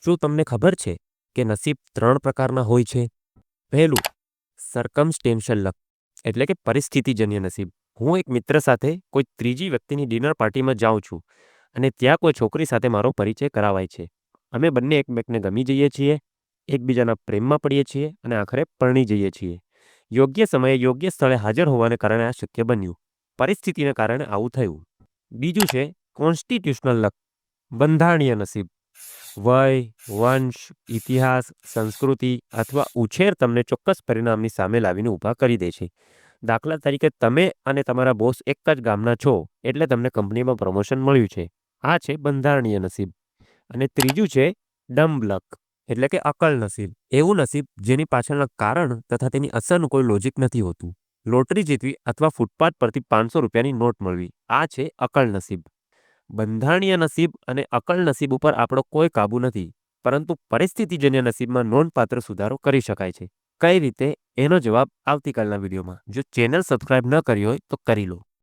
શું તમને ખબર છે કે નસીબ 3 પ્રકારના હોય છે? પહેલું, સર્કમસ્ટેન્શિયલ લક એટલે કે પરિસ્થિતિજન્ય નસીબ. હું એક મિત્ર સાથે કોઈ ત્રીજી વ્યક્તિની ડિનર પાર્ટીમાં જાઉં છું અને ત્યાં કોઈ છોકરી સાથે મારો પરિચય કરાવાય છે. અમે બંને એકમેકને ગમી જઈએ છીએ, એકબીજાના પ્રેમમાં પડીએ છીએ અને આખરે પરણી જઈએ છીએ. યોગ્ય સમયે યોગ્ય સ્થળે હાજર હોવાને કારણે આ શક્ય બન્યું. પરિસ્થિતિને કારણે આવું થયું. બીજું છે કોન્સ્ટિટ્યુશનલ લક, બંધારણીય નસીબ. વય, વંશ, ઇતિહાસ, સંસ્કૃતિ અથવા ઉછેર તમને ચોક્કસ પરિણામની સામે લાવીને ઊભા કરી દે છે. દાખલા તરીકે તમે અને તમારા બોસ એક જ ગામના છો એટલે તમને કંપનીમાં પ્રમોશન મળ્યું છે. આ છે બંધારણીય નસીબ. અને ત્રીજું છે ડમ્બ લક એટલે કે અકલ નસીબ. એવું નસીબ જેની પાછળના કારણ તથા તેની અસરનું કોઈ લોજિક નથી હોતું. લોટરી જીતવી અથવા ફૂટપાથ પરથી 500 રૂપિયાની નોટ મળવી, આ છે અકલ નસીબ. બંધારણીય નસીબ અને અકલ નસીબ ઉપર આપણો કોઈ કાબુ નથી, પરંતુ પરિસ્થિતિજન્ય નસીબમાં નોંધપાત્ર સુધારો કરી શકાય છે. કઈ રીતે? એનો જવાબ આવતીકાલના વિડીયોમાં. જો ચેનલ સબસ્ક્રાઇબ ન કરી હોય તો કરી લો.